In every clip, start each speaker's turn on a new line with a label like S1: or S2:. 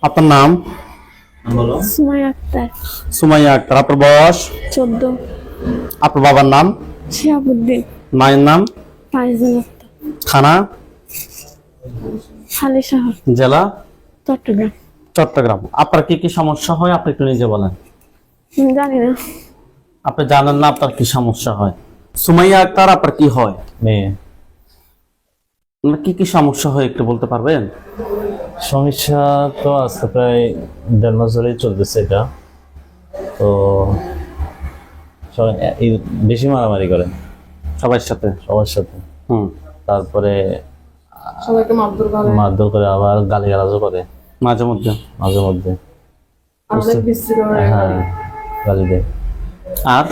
S1: আপনার নাম?
S2: বলো।
S3: সুমাইয়া আক্তার।
S1: সুমাইয়া আক্তার। আপনার বয়স?
S3: 14।
S1: আপনার বাবার নাম?
S3: শিহাবুদ্দিন।
S1: মায়ের নাম?
S3: ফাইজুল আক্তার।
S1: থানা?
S3: হালিশহর।
S1: জেলা?
S3: চট্টগ্রাম।
S1: চট্টগ্রাম। আপনার কি কি সমস্যা হয় আপনি একটু নিজে বলেন।
S3: জানি না।
S1: আপনি জানেন না আপনার কি সমস্যা হয়? সুমাইয়া আক্তার, আপনার কি হয়?
S2: মেয়ে।
S1: আপনার কি কি সমস্যা হয় একটু বলতে পারবেন?
S2: সমস্যা তো আজকে প্রায় 1.5 মাস ধরেই চলতেছে এটা। তো বেশি মারামারি করে
S1: সবার সাথে?
S2: সবার সাথে। তারপরে
S3: সবাইকে
S2: মারধর করে, আবার গালিগালাজও করে
S1: মাঝে মধ্যে।
S2: মাঝে মধ্যে। হ্যাঁ, গালি দেয়।
S1: আর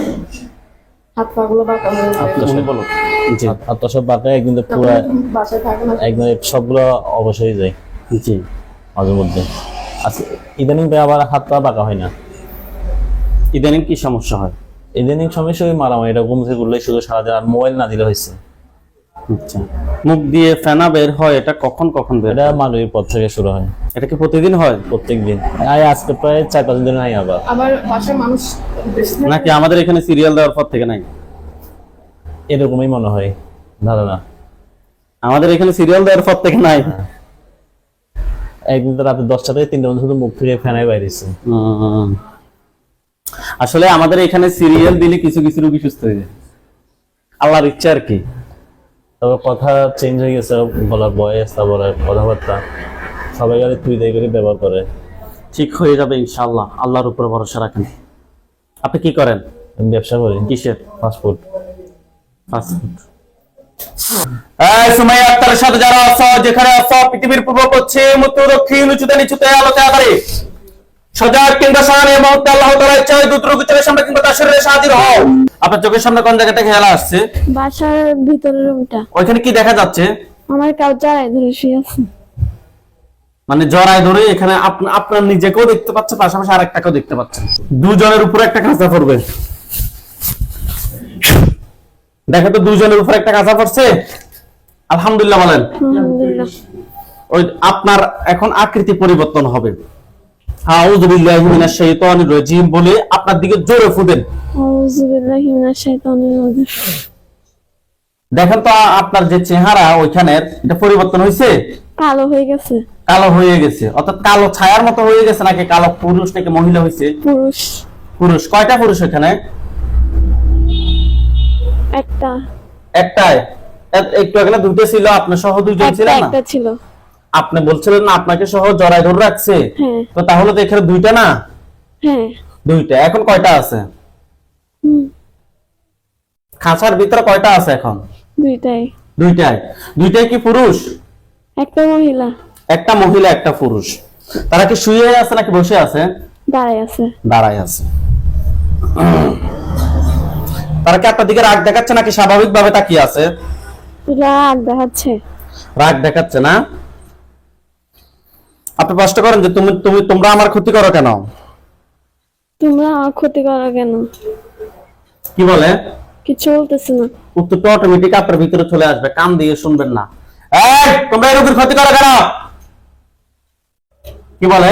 S3: হাত পা গুলো বাঁকা হয়ে যায়।
S1: তুমি বলো। জি
S2: আর তো সব বাঁকা, একদিন তো পুরো
S3: বাসায় থাকে না।
S2: একদম সবগুলো অবশ হয়ে যায়
S1: জি।
S2: মাঝে মধ্যে। আজকে ইদানিং আবার হাত পা বাঁকা হয় না।
S1: ইদানিং কি সমস্যা হয়?
S2: ইদানিং সমস্যা ওই মারামারি, এটা ঘুম থেকে উঠলেই শুধু সারাদিন, আর মোবাইল না দিলে হয়েছে।
S1: আচ্ছা, মুখ দিয়ে ফেনা বের হয়, এটা কখন কখন বের
S2: এটা
S1: হয়?
S2: মাগরিবের পর থেকে শুরু হয়।
S1: এটা কি প্রতিদিন হয়?
S2: প্রত্যেক দিন। আজকে প্রায় 4-5 দিন নাই আবার।
S3: আবার বাসায় মানুষ বেশি থাকে।
S1: নাকি আমাদের এখানে সিরিয়াল দেওয়ার পর থেকে নাই?
S2: এরকমই মনে হয়, ধারণা।
S1: আমাদের এখানে সিরিয়াল দেওয়ার পর থেকে নাই।
S2: একদিন তো রাতে 10টা থেকে 3টা পর্যন্ত শুধু মুখ ফিরে ফেনায় বাইরেছে।
S1: আসলে আমাদের এখানে সিরিয়াল দিলে কিছু কিছু রোগী সুস্থ হয়ে যায়, আল্লাহর ইচ্ছা আর কি।
S2: তবে কথা চেঞ্জ হয়ে গেছে, বলার বয়স, তারপরে কথাবার্তা সবাই গাড়ি তুই দেয় করে ব্যবহার করে।
S1: ঠিক হয়ে যাবে ইনশাআল্লাহ, আল্লাহর উপর ভরসা রাখেন। আপনি কি করেন?
S2: আমি ব্যবসা করি
S1: কিসের?
S2: ফাস্টফুড।
S1: ফাস্টফুড। এই সুমাইয়া আক্তারের সাথে যারা আছো, যেখানে আছো, পৃথিবীর পূর্ব পশ্চিম উত্তর দক্ষিণ উঁচুতে নিচুতে আলোতে আধারে সজাগ কিংবা সান এই মুহূর্তে আল্লাহ তাআলার ইচ্ছায় দ্রুত চোখের সামনে কিংবা তার শরীরে হাজির হও। আপনার চোখের সামনে কোন জায়গাটা খেলা আসছে?
S3: বাসার ভিতরের রুমটা।
S1: ওইখানে কি দেখা যাচ্ছে?
S3: আমার কাউ জড়াই ধরে শুয়ে আছে।
S1: মানে জড়ায় ধরে এখানে আপনার নিজেকেও দেখতে পাচ্ছে, পাশাপাশি আরেকটাকেও দেখতে পাচ্ছেন। দুজনের উপরে একটা কাঁচা পড়বে। দেখো তো, দুজনের উপরে একটা কাঁচা পড়ছে। আলহামদুলিল্লাহ বলেন।
S3: আলহামদুলিল্লাহ।
S1: ওই আপনার এখন আকৃতি পরিবর্তন হবে। আউযু বিল্লাহি মিনাশ শাইতানির রাজিম বলে আপনার দিকে জোরে ফুদেন।
S3: আউযু বিল্লাহি মিনাশ শাইতানির রাজিম।
S1: দেখেন তো আপনার যে চেহারা ওইখানের, এটা পরিবর্তন হয়েছে?
S3: কালো হয়ে গেছে।
S1: কালো হয়ে গেছে, অর্থাৎ কালো ছায়ার মতো হয়ে গেছে, নাকি কালো পুরুষ নাকি মহিলা হয়েছে?
S3: পুরুষ।
S1: পুরুষ। কয়টা পুরুষ এখানে?
S3: একটা।
S1: একটাই? একটু এখানে দুটো ছিল, আপনার সহ দুইজন ছিলেন না?
S3: একটা ছিল।
S1: আপনি বলছিলেন না আপনাকে সহ জড়ায় ধরে রাখছে?
S3: হ্যাঁ।
S1: তো তাহলে তো এখানে দুইটা না?
S3: হ্যাঁ।
S1: দুইটা। এখন কয়টা আছে? খাঁচার ভিতরে কয়টা আছে এখন?
S3: দুইটাই।
S1: দুইটাই। দুইটাই কি পুরুষ?
S3: একটা মহিলা।
S1: একটা মহিলা একটা পুরুষ। তারা কি শুয়ে আছে নাকি বসে আছে?
S3: দাঁড়ায় আছে।
S1: দাঁড়ায় আছে। তারা কি আপনার দিকে রাগ দেখাচ্ছে নাকি স্বাভাবিক ভাবে তাকিয়ে আছে?
S3: রাগ দেখাচ্ছে।
S1: রাগ দেখাচ্ছে না? আপনি প্রশ্ন করেন যে তোমরা আমার ক্ষতি করো কেন?
S3: তোমরা আমার ক্ষতি করো কেন?
S1: কি বলে?
S3: কিছু বলতেছে না।
S1: উত্তরটা অটোমেটিক আপনার ভিতরে চলে আসবে, কান দিয়ে শুনবেন না। এই তোমরা এই রোগীর ক্ষতি করো কেন? কি বলে?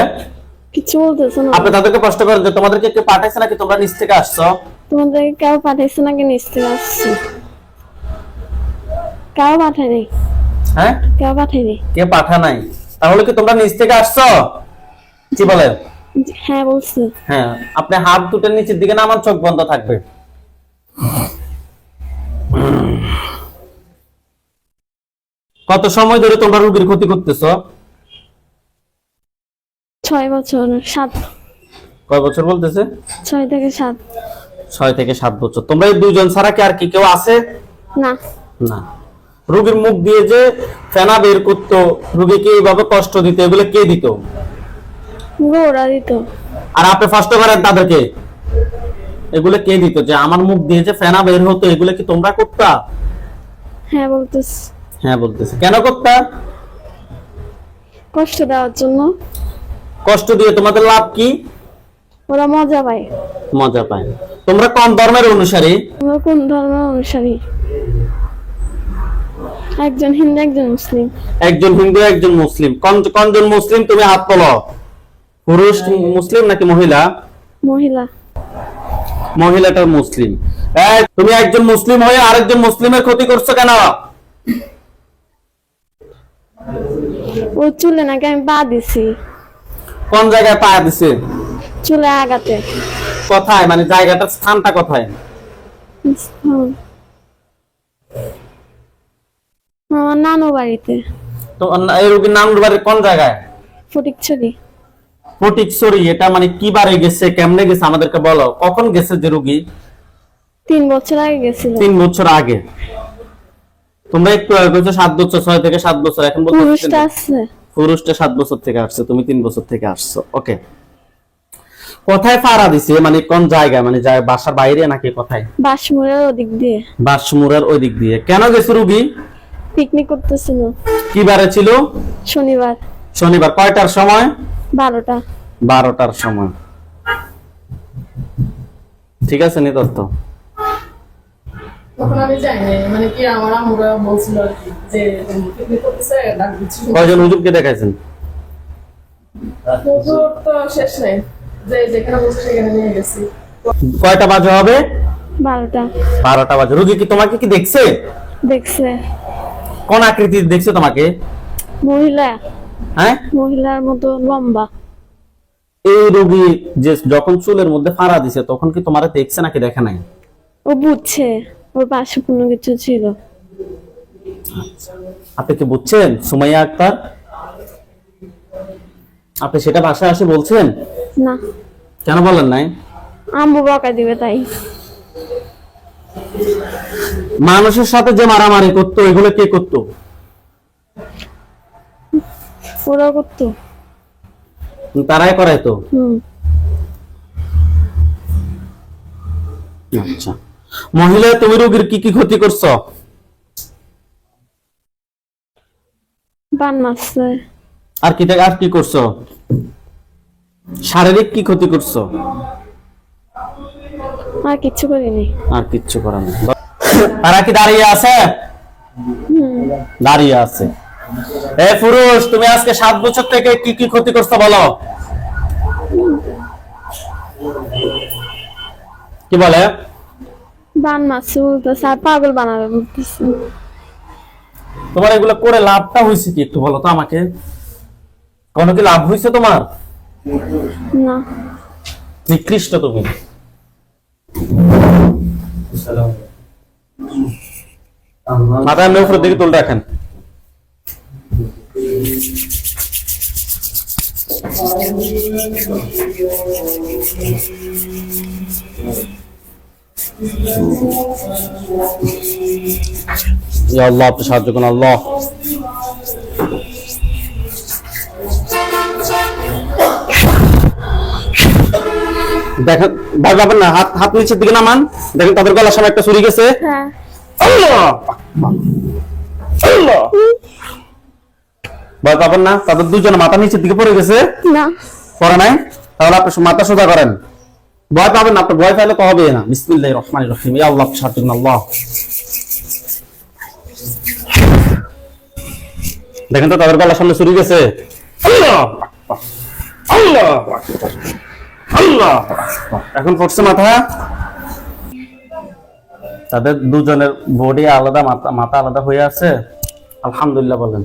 S3: কিছু বলতেছে না।
S1: আপনি তাদেরকে প্রশ্ন করেন যে তোমাদেরকে কেউ পাঠাইছে নাকি তোমরা নিচ থেকে আসছো?
S3: তোমাদের কেউ পাঠাইছে নাকি নিচ থেকে আসছে? কেউ পাঠায়নি।
S1: হ্যাঁ,
S3: কেউ পাঠায়নি।
S1: কে পাঠা নাই? তাহলে কি তোমরা নিচ থেকে আসছো? কি বলে?
S3: হ্যাঁ বলছে।
S1: হ্যাঁ, আপনি হাত দুটো নিচের দিকে নামান, চোখ বন্ধ থাকবে। কত সময় ধরে তোমরা রোগীর ক্ষতি করতেছো?
S3: 6 বছর 7।
S1: কয় বছর বলতেছে?
S3: 6 থেকে 7।
S1: 6 থেকে 7 বছর। তোমরা এই দুইজন ছাড়া কি আর কি কেউ আছে?
S3: না।
S1: না। রোগীর মুখ দিয়ে যে ফেনা বের করতো, রোগীকে এইভাবে কষ্ট দিত, এগুলো কে দিত?
S3: ওরা দিত।
S1: আর আপনি কষ্ট করেন তাদেরকে, এগুলো কে দিত? যে আমার মুখ দিয়ে যে ফেনা বের হতো, এগুলো কি তোমরা করতা?
S3: হ্যাঁ বলতেছে।
S1: হ্যাঁ বলতেছে। কেন করতা?
S3: কষ্ট দেওয়ার জন্য।
S1: কষ্ট দিয়ে তোমাদের লাভ কি?
S3: ওরা মজা পায়।
S1: মজা পায়। তোমরা কোন ধর্মের অনুসারী?
S3: আমরা কোন ধর্মের অনুসারী? একজন হিন্দু একজন মুসলিম।
S1: একজন হিন্দু একজন মুসলিম। কোনজন মুসলিম তুমি হাত তোলো। পুরুষ মুসলিম নাকি মহিলা?
S3: মহিলা।
S1: মহিলাটা মুসলিম। এই, তুমি একজন মুসলিম হয়ে আরেকজন মুসলিমের ক্ষতি করছো কেন?
S3: ও চুলে নাকি আমি পা দিছি।
S1: কোন জায়গায় পা দিছে?
S3: চুলে আগাতে।
S1: কোথায়, মানে জায়গাটার স্থানটা কোথায়?
S3: আমার নানু বাড়িতে।
S1: তো এই রোগীর নানুর বাড়ির কোন জায়গায়?
S3: ফটিকছড়ি।
S1: ফটিকছড়ি। এটা মানে কি বারে গেছে, কেমনে গেছে আমাদেরকে বলো। কখন গেছে যে রোগী?
S3: 3 বছর আগে গেছিল।
S1: 3 বছর আগে। তোমরা একটু আগে বলছো 7 বছর, 6 থেকে 7 বছর, এখন বলছো
S3: পুরুষটা আছে।
S1: পুরুষটা 7 বছর থেকে আসছে, তুমি 3 বছর থেকে আসছো। ওকে, কোথায় ফাড়া দিছে, মানে কোন জায়গায়, মানে বাসার বাইরে নাকি কোথায়?
S3: বাসমুড়ার ওদিক দিয়ে।
S1: বাসমুরার ওই দিক দিয়ে। কেন গেছে রোগী?
S3: পিকনিক করতেছিল।
S1: কি বারে ছিল?
S3: শনিবার।
S1: শনিবার। কয়টার সময়?
S3: 12টা।
S1: 12টার সময়। ঠিক আছে নি তথ্য?
S4: তখন আমি যাইনি, মানে কি আমার আম্মুরা বলছিল আর কি যে পিকনিক করতেছে, ডাক দিচ্ছি।
S1: কয়জন হুজুরকে দেখাইছেন?
S4: হুজুর তো শেষ নেই, যে যেখানে বলছে সেখানে নিয়ে গেছি।
S1: কয়টা বাজে হবে?
S3: 12টা।
S1: 12টা বাজে। রোগী কি তোমাকে কি দেখছে?
S3: দেখছে।
S1: কোন আকৃতি দেখছে তোমাকে?
S3: মহিলা।
S1: হ্যাঁ,
S3: মহিলার মতো লম্বা।
S1: এই রোগী যে যখন চুলের মধ্যে ফাড়া দিছে তখন কি তোমারে দেখছে নাকি দেখে নাই?
S3: ও বুঝছে ওর পাশে কোনো কিছু ছিল।
S1: আপনি কি বুঝছেন সুমাইয়া আক্তার? আপনি সেটা ভাষায় আসে বলছেন
S3: না।
S1: কেন বলেন নাই?
S3: আম্মু বকা দিবে তাই।
S1: মানুষের সাথে যে মারামারি করতো এগুলো কে করতো?
S3: ওরা করতো।
S1: তারাই করাইতো। আচ্ছা, মহিলা তুমি রোগীর কি কি ক্ষতি করছো?
S3: বান মারছে।
S1: আর কি করছো? শারীরিক কি ক্ষতি করছো?
S3: আর কিচ্ছু করিনি।
S1: আর কিচ্ছু করার নেই। তারা কি দাঁড়িয়ে আছে? দাঁড়িয়ে আছে। এ পুরুষ, তুমি আজকে 7 বছর থেকে কি কি ক্ষতি করছো বলো? কি বলে?
S3: বান মারছে বলতেছে, আর পাগল বানাবে বলতেছে।
S1: তোমার এগুলো করে লাভটা হয়েছে কি একটু বলো তো আমাকে। কোনো কি লাভ হয়েছে তোমার?
S3: না।
S1: নিকৃষ্ট তুমি। মাথা এমনি উপরের দিকে তুলে রাখেন। ইয়া আল্লাহ, আপনি সাহায্য করুন আল্লাহ। দেখেন, ভয় পাবেন না, হাত নিচের দিকে নামান। দেখেন তাদের গলার সামনে একটা ছুরি গেছে।
S3: হ্যাঁ।
S1: আল্লাহ আল্লাহ, ভয় পাবেন না, তাদের দুজনে মাথা নিচের দিকে পড়ে গেছে।
S3: না।
S1: পড়ে নাই? তাহলে আপনি মাথা সোজা করেন। ভয় পাবেন না, আপনি ভয় পাইলে তো হবে না। বিসমিল্লাহির রহমানির রহিম। ইয়া আল্লাহ, সাহায্য করুন আল্লাহ। দেখেন তো তাদের গলার সামনে ছুরি গেছে। আল্লাহ আল্লাহ আল্লাহ। এখন পড়ছে মাথা। তাদের দুজনের বডি আলাদা, মাথা আলাদা হয়ে আছে। আলহামদুলিল্লাহ বলেন।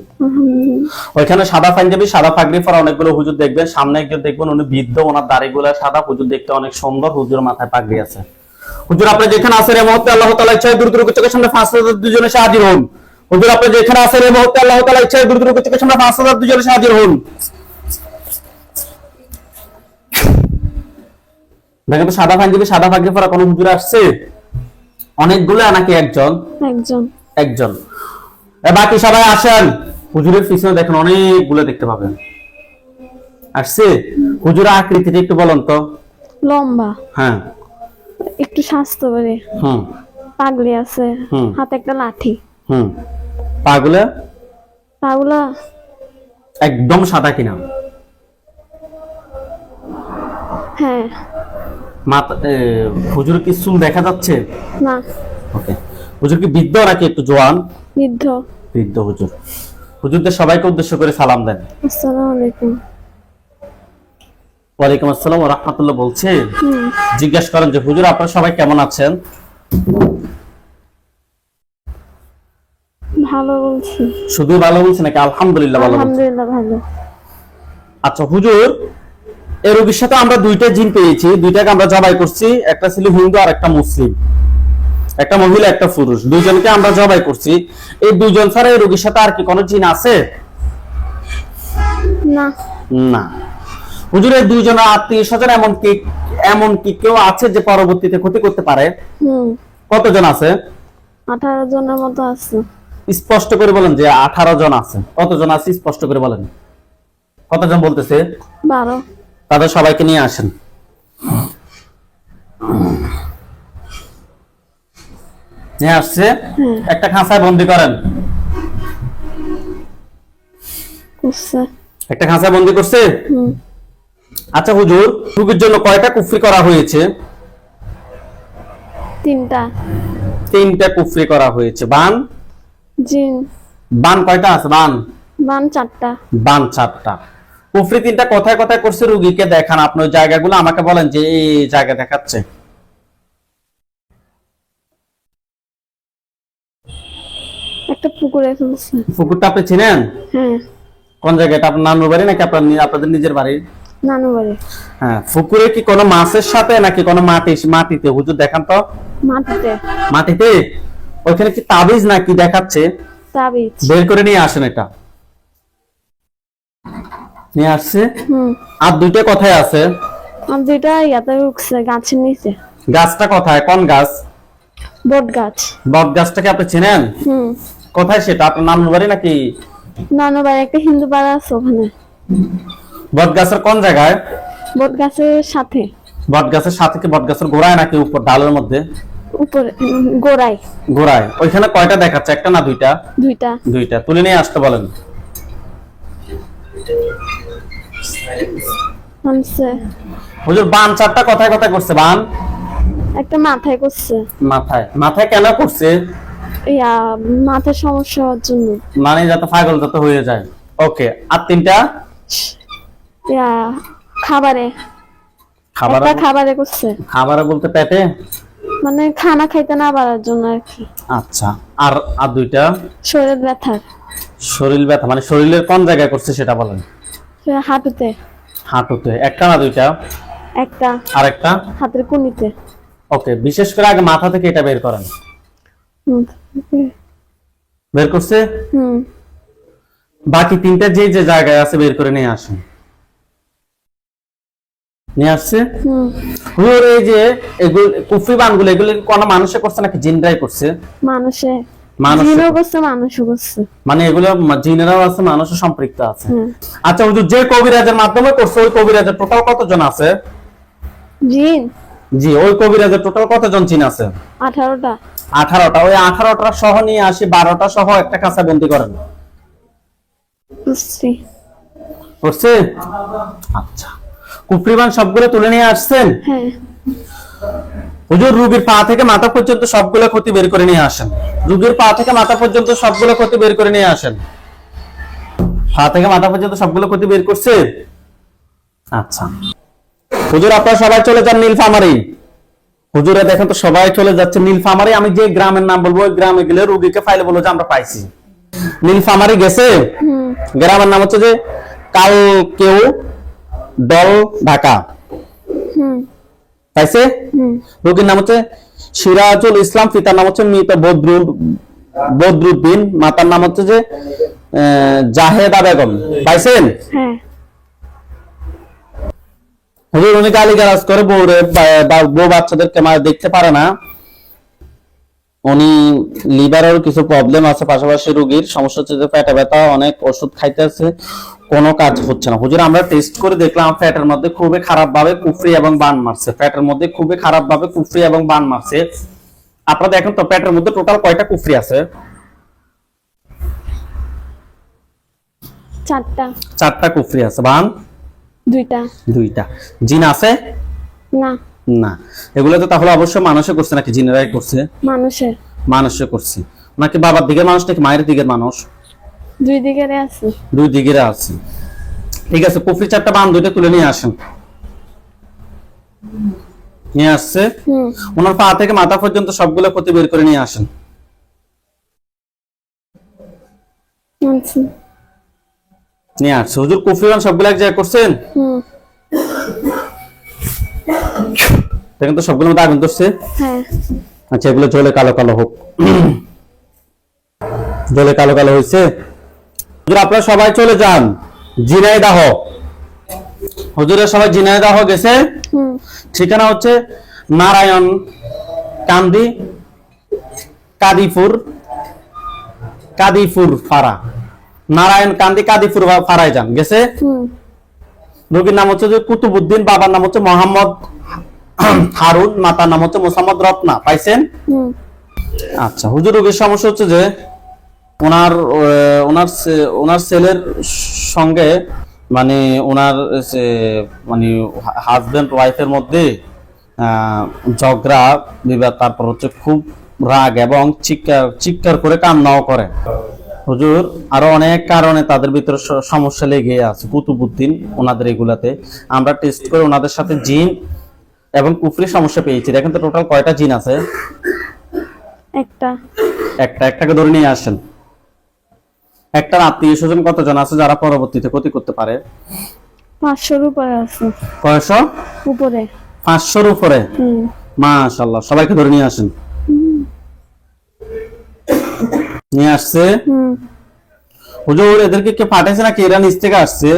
S1: ওইখানে সাদা পাঞ্জাবি, সাদা পাগড়ি পরা অনেকগুলো হুজুর দেখবেন। সামনে একজন দেখবেন, উনি বৃদ্ধ, ওনার দাড়িগুলো সাদা। হুজুর দেখতে অনেক সুন্দর। হুজুর মাথায় পাগড়ি আছে। হুজুর আপনি যেখানে আছেন এই মুহূর্তে আল্লাহ তাআলা ইচ্ছায় দ্রুত চোখের সামনে 5000 দুজনে এসে হাজির হন। হুজুর আপনি যেখানে আছেন এই মুহূর্তে আল্লাহ তাআলা ইচ্ছায় দ্রুত চোখের সামনে 5000 দুজনে এসে হাজির হন। দেখেন তো সাদা পাঞ্জাবি, সাদা পাগড়ি পরা কোন হুজুর আসছে? অনেকগুলো নাকি একজন?
S3: একজন।
S1: একজন। বাকি সবাই আসেন। হুজুরের পিছনে দেখেন অনেকগুলো দেখতে পাবেন। আসছে? হুজুরের আকৃতিটা একটু বলেন তো।
S3: লম্বা।
S1: হ্যাঁ।
S3: একটু স্বাস্থ্য করে।
S1: হুম।
S3: পাগড়ি আছে। হাতে একটা লাঠি।
S1: হুম। পাগুলা?
S3: পাগুলা
S1: একদম সাদা কিনা?
S3: হ্যাঁ।
S1: মাথা হুজুর কি চুল দেখা যাচ্ছে?
S3: না।
S1: ওকে। হুজুর কি বৃদ্ধ নাকি একটু জোয়ান?
S3: বৃদ্ধ।
S1: বৃদ্ধ হুজুর। হুজুরদের সবাইকে উদ্দেশ্য করে সালাম দেন।
S3: আসসালামু আলাইকুম।
S1: ওয়ালাইকুম আসসালাম ওয়া রাহমাতুল্লাহ বলছে। জিজ্ঞেস করেন যে হুজুর আপনারা সবাই কেমন আছেন?
S3: ভালো বলছি।
S1: শুধু ভালো বলছে নাকি আলহামদুলিল্লাহ ভালো বলছে?
S3: আলহামদুলিল্লাহ ভালো।
S1: আচ্ছা হুজুর, এই রোগীর সাথে আমরা দুইটা জিন পেয়েছি, দুইটাকে আমরা জবাই করছি, একটা ছিল হিন্দু আর একটা মুসলিম, একটা মহিলা একটা পুরুষ, দুইজনকে আমরা জবাই করছি। এই দুইজন ছাড়া এই রোগীর সাথে আর কি কোনো জিন আছে?
S3: না।
S1: না। হুজুর এই দুইজনের আত্মীয় স্বজন এমন কি কেউ আছে যে পরবর্তীতে ক্ষতি করতে পারে? কতজন আছে?
S3: 18 জনের মতো আছে।
S1: স্পষ্ট করে বলেন যে 18 জন আছে। কতজন আছে স্পষ্ট করে বলেন। কতজন বলতেছে?
S3: 12।
S1: তাদের সবাইকে নিয়ে আসেন। নিয়ে আসছে, একটা খাঁচায় বন্দি করেন।
S3: করছে।
S1: একটা খাঁচায় বন্দি করছে। আচ্ছা হুজুর, রোগীর জন্য কয়টা কুফরি করা হয়েছে?
S3: 3টা।
S1: 3টা কুফরি করা হয়েছে। বান?
S3: জিন।
S1: বান কয়টা আছে? বান
S3: 4টা।
S1: বান 4টা। কুফরি 3টা কোথায় কোথায় করছে রোগীকে দেখান। আপনি ওই জায়গাগুলো আমাকে বলেন যে এই জায়গা দেখাচ্ছে।
S3: একটা পুকুরে ফেলছে।
S1: পুকুরটা আপনি চিনেন?
S3: হ্যাঁ।
S1: কোন জায়গাটা? আপনার নানুর বাড়ি নাকি আপনাদের নিজের বাড়ি?
S3: নানু বাড়ি।
S1: হ্যাঁ। পুকুরে কি কোনো মাছের সাথে নাকি কোনো মাটিতে? হুজুর দেখান তো।
S3: মাটিতে।
S1: মাটিতে? ওইখানে কি তাবিজ নাকি দেখাচ্ছে?
S3: তাবিজ।
S1: বের করে নিয়ে আসেন এটা। নিয়ে আসছে। আর দুইটা কোথায় আছে?
S3: আর 2টা ইয়াতে উঠছে গাছের নিচে।
S1: গাছটা কোথায়? কোন গাছ?
S3: বট গাছ।
S1: বট গাছটাকে আপনি চেনেন? কোথায় সেটা? আপনার নানুর বাড়ি নাকি?
S3: নানু বাড়ি একটা হিন্দু পাড়া আছে ওখানে।
S1: বট গাছের কোন জায়গায়?
S3: বট গাছের সাথে।
S1: বট গাছের সাথে কি বট গাছের গোড়ায় নাকি উপর ডালের মধ্যে?
S3: উপরে গোড়ায়।
S1: গোড়ায়। ওইখানে কয়টা দেখাচ্ছে? একটা না দুইটা?
S3: 2টা।
S1: 2টা। তুলে নিয়ে আসতে বলেন।
S3: আনছে।
S1: হুজুর বান 4টা কোথায় কোথায় করছে? বান
S3: একটা মাথায় করছে।
S1: মাথায়। মাথায় কেন করছে?
S3: ইয়া মাথার সমস্যা হওয়ার জন্য।
S1: মানে যাতে পাগল যাতে হয়ে যায়। ওকে। আর 3টা?
S3: ইয়া খাবারে।
S1: খাবার?
S3: একটা খাবারে করছে।
S1: খাবারে বলতে পেটে?
S3: মানে খানা খাইতে না পারার জন্য আর কি।
S1: আচ্ছা। আর 2টা?
S3: শরীর ব্যথার।
S1: শরীর ব্যথা মানে শরীরের কোন জায়গায় করছে সেটা বলেন।
S3: হাঁটুতে।
S1: হাঁটুতে। একটা না দুইটা?
S3: একটা।
S1: আর একটা?
S3: হাতের কুনিতে।
S1: ওকে। বিশেষ করে আগে মাথা থেকে এটা বের করেন। বের করছে? বাকি 3টা যে যে জায়গায় আছে বের করে নিয়ে আসেন। নিয়ে আসছে। হুজুর এই যে এগুলো কুফরি বানগুলো এগুলো কোন মানুষে করছে নাকি জিনরাই করছে?
S3: মানুষে।
S1: মানুষে
S3: জিনও করছে মানুষও করছে।
S1: মানে এগুলো জিনেরাও আছে মানুষও সম্পৃক্ত আছে। আচ্ছা হুজুর, যে কবিরাজের মাধ্যমে করছে ওই কবিরাজের টোটাল কতজন আছে?
S3: জিন?
S1: জি, ওই কবিরাজের টোটাল কতজন জিন আছে?
S3: 18টা।
S1: 18টা। ওই 18টা সহ নিয়ে আসি 12টা সহ একটা কাঁচা বন্দি করেন।
S3: বুঝছি।
S1: করছে? আচ্ছা। কুফরিবান সবগুলো তুলে নিয়ে আসছেন?
S3: হ্যাঁ।
S1: হুজুর রোগীর পা থেকে মাথা পর্যন্ত সবগুলো ক্ষতি বের করে নিয়ে আসেন। রোগীর পা থেকে মাথা পর্যন্ত সবগুলো ক্ষতি বের করে নিয়ে আসেন। পা থেকে মাথা পর্যন্ত সবগুলো ক্ষতি বের করছে? আচ্ছা। হুজুর আপনারা সবাই চলে যান নীলফামারী। হুজুরে দেখেন তো সবাই চলে যাচ্ছে নীলফামারী। আমি যে গ্রামের নাম বলবো ওই গ্রামে গেলে রোগীকে ফাইলে বলবো যে আমরা পাইছি। নীলফামারী গেছে। গ্রামের নাম হচ্ছে যে কালকেউ দল ঢাকা। পাইছে? রোগীর নাম হচ্ছে সিরাজুল ইসলাম, পিতার নাম হচ্ছে মৃত বদরুদ্দিন, মাতার নাম হচ্ছে যে জাহেদা বেগম। পাইছেন?
S3: হ্যাঁ।
S1: হুজুর উনি গালিগালাজ করে বউ বাচ্চাদেরকে দেখতে পারে না। উনি লিভারের কিছু প্রবলেম আছে, পাশাপাশি রোগীর সমস্যা হচ্ছে যে পেটে ব্যথা, অনেক ওষুধ খাইতেছে, কোনো কাজ হচ্ছে না। হুজুর আমরা টেস্ট করে দেখলাম পেটের মধ্যে খুবই খারাপ ভাবে কুফরি এবং বান মারছে। পেটের মধ্যে খুবই খারাপ ভাবে কুফরি এবং বান মারছে। আপনারা দেখেন তো পেটের মধ্যে টোটাল কয়টা কুফরি আছে?
S3: 4টা।
S1: 4টা কুফরি আছে। বান?
S3: 2টা।
S1: 2টা। জিন আছে?
S3: না।
S1: না। এগুলো তো তাহলে অবশ্যই মানুষে করছে নাকি জিনেরাই করছে?
S3: মানুষের।
S1: মানুষে করছে। নাকি বাবার দিকের মানুষ নাকি মায়ের দিকের মানুষ?
S3: 2 দিকের আছে।
S1: 2 দিকের আছে। ঠিক আছে, কুফরি 4টা বান 2টা তুলে নিয়ে আসেন। নিয়ে আসছে।
S3: হুম।
S1: ওনার পা থেকে মাথা পর্যন্ত সবগুলো ক্ষতি বের করে নিয়ে আসেন।
S3: আচ্ছা।
S1: নিয়ে আসছে। হুজুর কুফরিবান সবগুলো এক জায়গায় করছেন।
S3: হুম।
S1: দেখেন তো সবগুলোর মধ্যে আগুন ধরছে।
S3: হ্যাঁ।
S1: আচ্ছা, এগুলো জ্বলে কালো কালো হোক। জ্বলে কালো কালো হয়েছে। হুজুর আপনারা সবাই চলে যান ঝিনাইদহ। হুজুরের সবাই ঝিনাইদহ গেছে।
S3: হুম।
S1: ঠিকানা হচ্ছে নারায়ণ কান্দি কাদিপুর ফাড়া। নারায়ণ কান্দি কাদিপুর ফাড়ায় যান গেছে।
S3: হুম।
S1: রোগীর নাম হচ্ছে যে কুতুবুদ্দিন, বাবার নাম হচ্ছে মোহাম্মদ হারুন, মাতার নাম হচ্ছে মোসাম্মদ রত্না। পাইছেন?
S3: হুম।
S1: আচ্ছা, হুজুর রোগীর সমস্যা হচ্ছে যে ওনার ওনার ছেলের সঙ্গে মানে ওনার মানে হাজবেন্ড ওয়াইফের মধ্যে ঝগড়া বিবাদ, তারপর হচ্ছে খুব রাগ এবং চিৎকার করে কান্নাও করে। হুজুর আরো অনেক কারণে তাদের ভিতরে সমস্যা লেগে আছে। কুতুবুদ্দিন ওনাদের এগুলাতে আমরা টেস্ট করে ওনাদের সাথে জিন এবং কুফরি সমস্যা পেয়েছি। দেখেন তো টোটাল কয়টা জিন আছে। একটাকে ধরে নিয়ে আসেন। একটার আত্মীয় স্বজন কতজন আছে যারা পরবর্তীতে ক্ষতি করতে পারে?
S3: 500-র উপরে আছে।
S1: কয়শো?
S3: উপরে।
S1: 500-র উপরে।
S3: হুম।
S1: মাশাআল্লাহ, সবাইকে ধরে নিয়ে আসেন। নিয়ে আসছে।
S3: হুম।
S1: হুজুর এদেরকে কে পাঠাইছে নাকি এরা নিচ থেকে আসছে?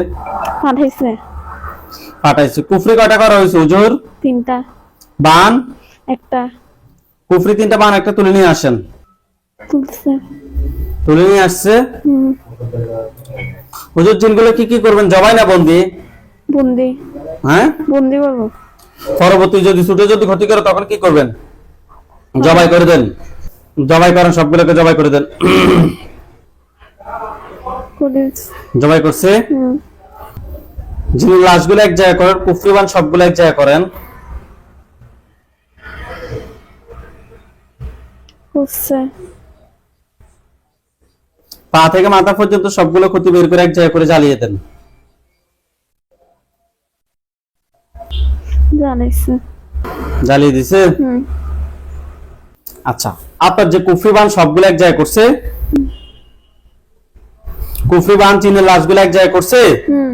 S1: পাঠাইছে। কুফরি কয়টা করা হয়েছে হুজুর?
S3: 3টা।
S1: বান?
S3: একটা।
S1: কুফরি 3টা, বান একটা। তুলে নিয়ে আসেন।
S3: তুলছে।
S1: তুলে নিয়ে আসছে।
S3: হুম।
S1: হুজুর জিনগুলো কি কি করবেন, জবাই না বন্দি?
S3: বন্দি।
S1: হ্যাঁ,
S3: বন্দি করবো।
S1: পরবর্তী যদি ছুটে যদি ক্ষতি করে তখন কি করবেন? জবাই করে দেন। জবাই করেন, সবগুলোকে জবাই করে দেন। জবাই করছে।
S3: হুম।
S1: জিনের লাশগুলো এক জায়গায় করেন, কুফরিবান সবগুলো এক জায়গায় করেন।
S3: হচ্ছে।
S1: পা থেকে মাথা পর্যন্ত সবগুলো ক্ষতি বের করে এক জায়গায় করে জ্বালিয়ে দেন।
S3: জানাইছে।
S1: জ্বালিয়ে দিছে।
S3: হুম।
S1: আচ্ছা, আপনার যে কুফরিবান সবগুলো এক জায়গায় করছে, কুফরিবান জিনের লাশগুলো এক জায়গায় করছে।
S3: হুম।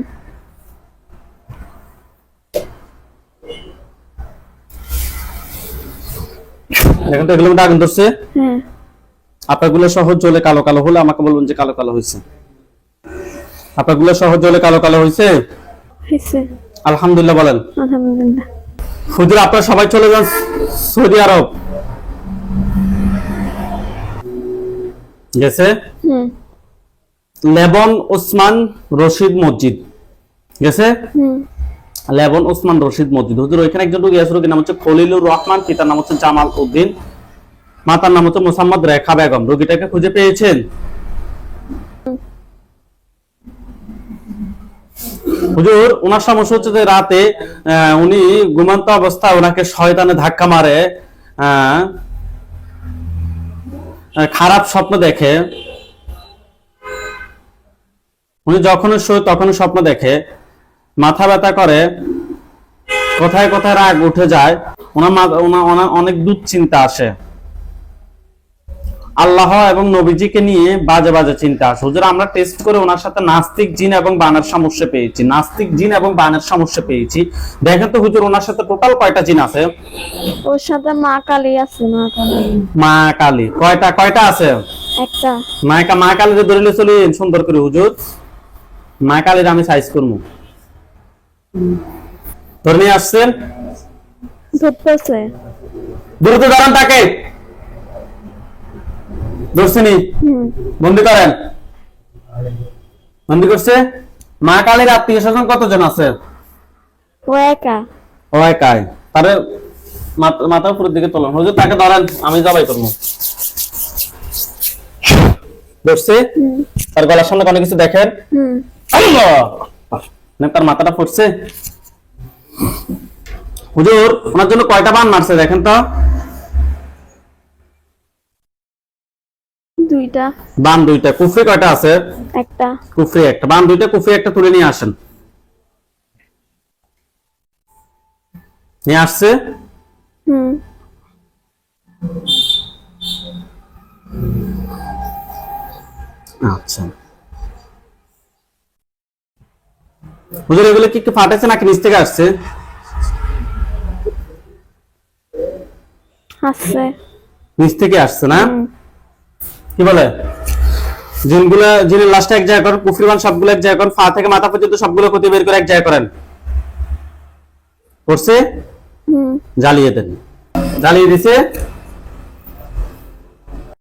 S1: দেখেন তো এগুলোর মধ্যে আগুন ধরছে।
S3: হ্যাঁ।
S1: আপনারগুলো সহজ জ্বলে কালো কালো হলে আমাকে বলবেন যে কালো কালো হয়েছে। আপনারগুলো সহজ জ্বলে কালো কালো হয়েছে।
S3: হয়েছে।
S1: আলহামদুলিল্লাহ বলেন।
S3: আলহামদুলিল্লাহ।
S1: হুজুর আপনারা সবাই চলে যান সৌদি আরব। গেছে।
S3: হুম।
S1: লেবন ওসমান রশিদ মসজিদ গেছে।
S3: হুম।
S1: লেবন ওসমান রশিদ মসজিদ। হুজুর ওইখানে একজন রোগী আছে, রোগীর নাম হচ্ছে খলিলুর রহমান, পিতার নাম হচ্ছে জামাল উদ্দিন, মাতার নাম হচ্ছে মোসাম্মদ রেখা বেগম। রোগীটাকে খুঁজে পেয়েছেন? হুজুর ওনার সমস্যা হচ্ছে যে রাতে উনি ঘুমন্ত অবস্থায় ওনাকে শয়তানে ধাক্কা মারে, খারাপ স্বপ্ন দেখে। উনি যখনই শোয় তখনই স্বপ্ন দেখে, মাথা ব্যথা করে, কোথায় কোথায় রাগ উঠে যায়, ওনার অনেক দুশ্চিন্তা আসে, আল্লাহ এবং নবীজিকে নিয়ে বাজে বাজে চিন্তা আসে। হুজুর আমরা টেস্ট করে ওনার সাথে নাস্তিক জিন এবং বানের সমস্যা পেয়েছি। নাস্তিক জিন এবং বানের সমস্যা পেয়েছি। দেখেন তো হুজুর ওনার সাথে টোটাল কয়টা জিন আছে?
S3: ওর সাথে মা কালী আছে।
S1: মা কালী কয়টা আছে?
S3: একটা।
S1: মা কালীকে ধরে চলেন সুন্দর করে হুজুর। মা কালীর আমি সাইজ করবো। ধরে নিয়ে আসছেন।
S3: ধরতেছে।
S1: দ্রুত দাঁড়ান, তাকে ধরছেনি। বন্দি করেন। বন্দি করছে। মা কালীর আত্মীয় স্বজন কতজন আছে?
S3: ও একা।
S1: ও একাই। তারে মাথা উপরের দিকে তোলেন হুজুর, তাকে ধরেন, আমি জবাই করবো। ধরছে। তার গলার সামনে কোনো কিছু দেখেন? তার মাথাটা ফুটছে। হুজুর ওনার জন্য কয়টা বান মারছে দেখেন তো?
S3: 2টা।
S1: বান 2টা। কুফরি কয়টা আছে?
S3: একটা।
S1: কুফরি একটা। বান 2টা, কুফরি একটা। তুলে নিয়ে আসেন। নিয়ে আসছে?
S3: হুম।
S1: আচ্ছা হুজুর, এগুলো কি একটু ফাটেছে নাকি নিচ থেকে আসছে?
S3: আছে।
S1: নিচ থেকে আসছে না? কি বলে জিনের লাশটা এক জায়গায় করেন, কুফরিমান সবগুলো এক জায়গায় করেন, পা থেকে মাথা পর্যন্ত সবগুলো ক্ষতি বের করে এক জায়গায় করেন। করছে?
S3: হুম।
S1: জ্বালিয়ে দেন। জ্বালিয়ে দিছে।